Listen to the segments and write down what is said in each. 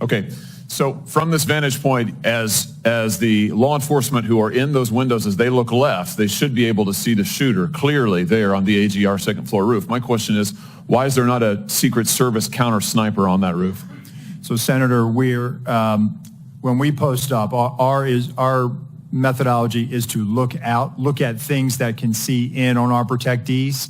Okay, so from this vantage point, as the law enforcement who are in those windows, as they look left, they should be able to see the shooter clearly there on the AGR second floor roof. My question is, why is there not a Secret Service counter sniper on that roof? So, Senator, when we post up, our methodology is to look at things that can see in on our protectees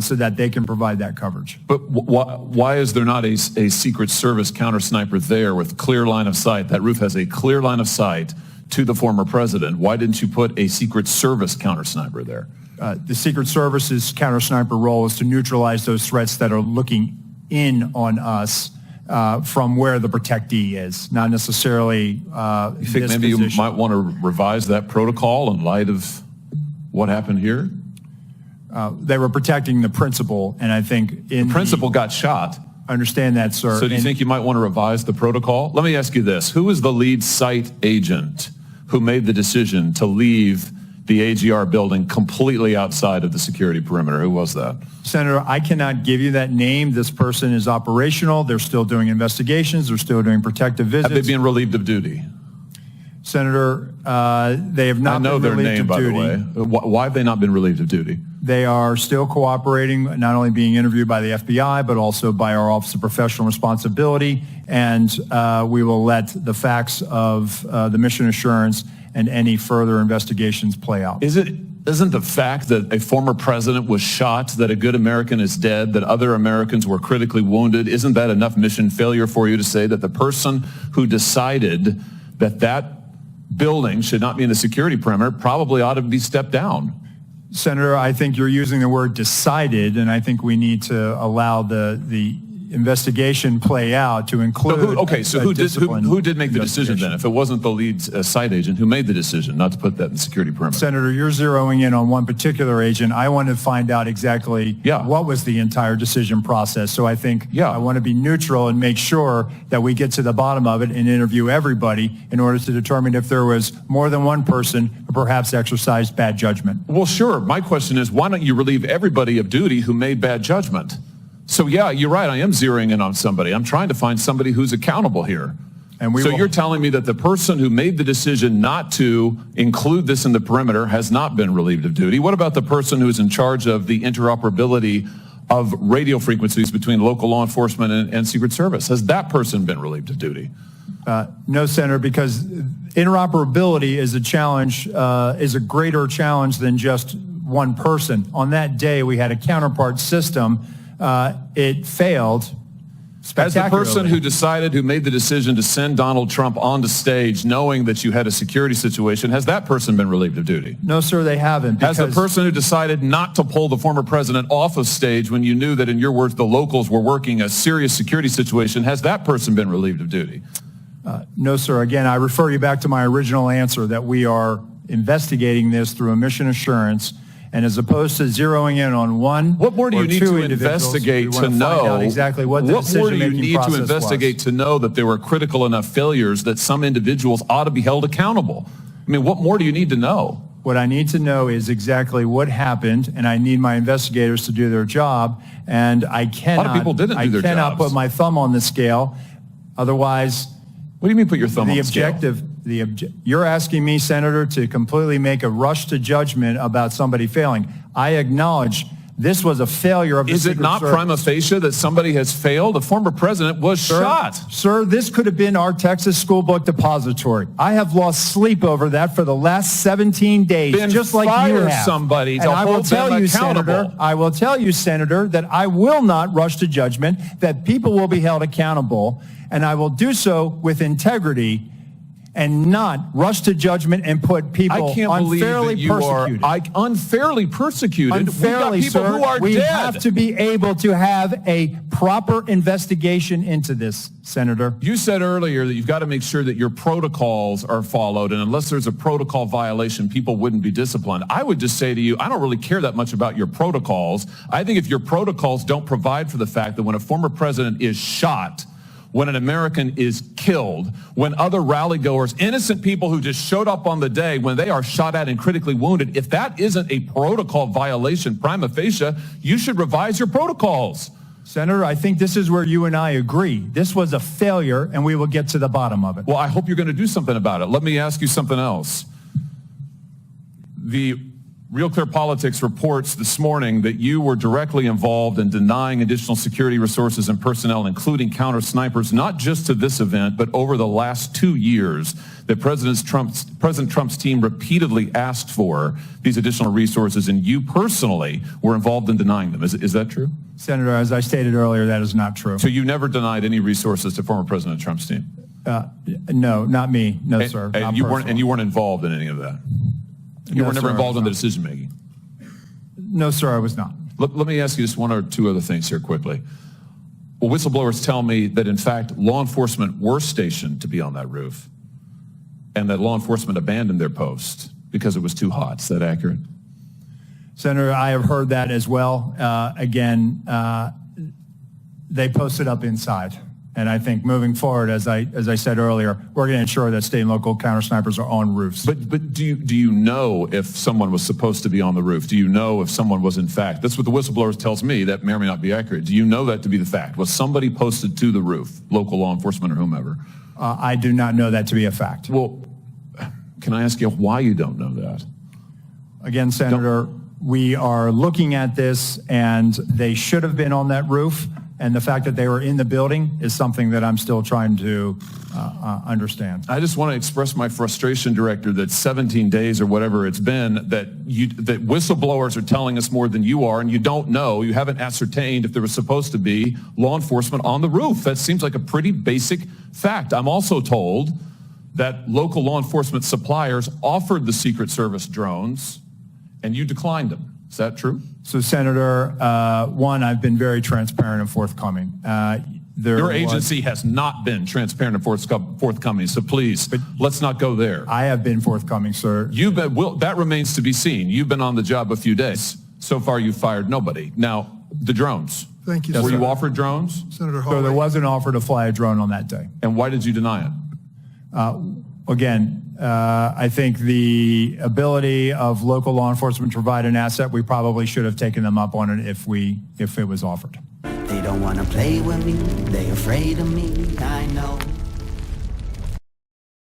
so that they can provide that coverage. But why is there not a Secret Service counter sniper there with clear line of sight? That roof has a clear line of sight to the former president. Why didn't you put a Secret Service counter sniper there? The Secret Service's counter sniper role is to neutralize those threats that are looking in on us from where the protectee is, not necessarily You think maybe you might want to revise that protocol in light of what happened here? They were protecting the principal, and I think the principal got shot. I understand that, sir. So do you think you might want to revise the protocol? Let me ask you this. Who was the lead site agent who made the decision to leave the AGR building completely outside of the security perimeter? Who was that? Senator, I cannot give you that name. This person is operational. They're still doing investigations. They're still doing protective visits. Have they been relieved of duty? Senator, they have not been relieved of duty. I know their name, by the way. Why have they not been relieved of duty? They are still cooperating, not only being interviewed by the FBI, but also by our Office of Professional Responsibility, and we will let the facts of the mission assurance and any further investigations play out. Isn't the fact that a former president was shot, that a good American is dead, that other Americans were critically wounded, isn't that enough mission failure for you to say that the person who decided that building should not be in the security perimeter probably ought to be stepped down? Senator, I think you're using the word decided, and I think we need to allow the investigation play out to include. Who did make the decision then? If it wasn't the lead site agent, who made the decision not to put that in the security perimeter? Senator, you're zeroing in on one particular agent. I want to find out exactly what was the entire decision process. So I think I want to be neutral and make sure that we get to the bottom of it and interview everybody in order to determine if there was more than one person who perhaps exercised bad judgment. Well, sure. My question is, why don't you relieve everybody of duty who made bad judgment? So, yeah, you're right. I am zeroing in on somebody. I'm trying to find somebody who's accountable here. And you're telling me that the person who made the decision not to include this in the perimeter has not been relieved of duty. What about the person who's in charge of the interoperability of radio frequencies between local law enforcement and Secret Service? Has that person been relieved of duty? No, Senator, because interoperability is a challenge, is a greater challenge than just one person. On that day, we had a counterpart system. It failed spectacularly. As the person who made the decision to send Donald Trump onto stage knowing that you had a security situation, has that person been relieved of duty? No, sir, they haven't. Has the person who decided not to pull the former president off of stage when you knew that, in your words, the locals were working a serious security situation, has that person been relieved of duty? No, sir. Again, I refer you back to my original answer that we are investigating this through a mission assurance. And as opposed to zeroing in on one, what more do you need to investigate to know exactly what the decision-making process was? What more do you need to investigate to know that there were critical enough failures that some individuals ought to be held accountable? I mean, what more do you need to know? What I need to know is exactly what happened, and I need my investigators to do their job. And I cannot. A lot of people didn't do their jobs. I cannot put my thumb on the scale. Otherwise, what do you mean put your thumb on the scale? You're asking me, Senator, to completely make a rush to judgment about somebody failing. I acknowledge this was a failure of the Secret Service. Is it not prima facie that somebody has failed? A former president was shot. Sir, this could have been our Texas school book depository. I have lost sleep over that for the last 17 days, just like you have. Somebody to hold them accountable. I will tell you, Senator, that I will not rush to judgment, that people will be held accountable, and I will do so with integrity and not rush to judgment and put people unfairly persecuted. Unfairly persecuted? Unfairly, we've got people who are dead. We have to be able to have a proper investigation into this, Senator. You said earlier that you've got to make sure that your protocols are followed, and unless there's a protocol violation, people wouldn't be disciplined. I would just say to you, I don't really care that much about your protocols. I think if your protocols don't provide for the fact that when a former president is shot, when an American is killed, when other rally-goers, innocent people who just showed up on the day, when they are shot at and critically wounded, if that isn't a protocol violation prima facie, you should revise your protocols. Senator, I think this is where you and I agree. This was a failure, and we will get to the bottom of it. Well, I hope you're going to do something about it. Let me ask you something else. The Real Clear Politics reports this morning that you were directly involved in denying additional security resources and personnel, including counter snipers, not just to this event, but over the last 2 years that President Trump's team repeatedly asked for these additional resources, and you personally were involved in denying them. Is that true? Senator, as I stated earlier, that is not true. So you never denied any resources to former President Trump's team? No, not me. No, sir. And you weren't involved in any of that? You were never involved in the decision-making? No, sir, I was not. Let me ask you just one or two other things here quickly. Well, whistleblowers tell me that, in fact, law enforcement were stationed to be on that roof and that law enforcement abandoned their post because it was too hot. Is that accurate? Senator, I have heard that as well. Again, they posted up inside. And I think moving forward, as I said earlier, we're going to ensure that state and local counter snipers are on roofs. But do you know if someone was supposed to be on the roof? Do you know if someone was in fact? That's what the whistleblowers tells me. That may or may not be accurate. Do you know that to be the fact? Was somebody posted to the roof, local law enforcement or whomever? I do not know that to be a fact. Well, can I ask you why you don't know that? Again, Senator, we are looking at this, and they should have been on that roof. And the fact that they were in the building is something that I'm still trying to understand. I just want to express my frustration, Director, that 17 days or whatever it's been, that whistleblowers are telling us more than you are, and you don't know, you haven't ascertained if there was supposed to be law enforcement on the roof. That seems like a pretty basic fact. I'm also told that local law enforcement suppliers offered the Secret Service drones, and you declined them. Is that true? So, Senator, one, I've been very transparent and forthcoming. Your agency has not been transparent and forthcoming, so please, let's not go there. I have been forthcoming, sir. That remains to be seen. You've been on the job a few days. So far, you've fired nobody. Now, the drones. Thank you, Were Senator. you offered drones? Senator Hawley. So there was an offer to fly a drone on that day. And why did you deny it? I think the ability of local law enforcement to provide an asset, we probably should have taken them up on it if it was offered. They don't want to play with me, they afraid of me, I know.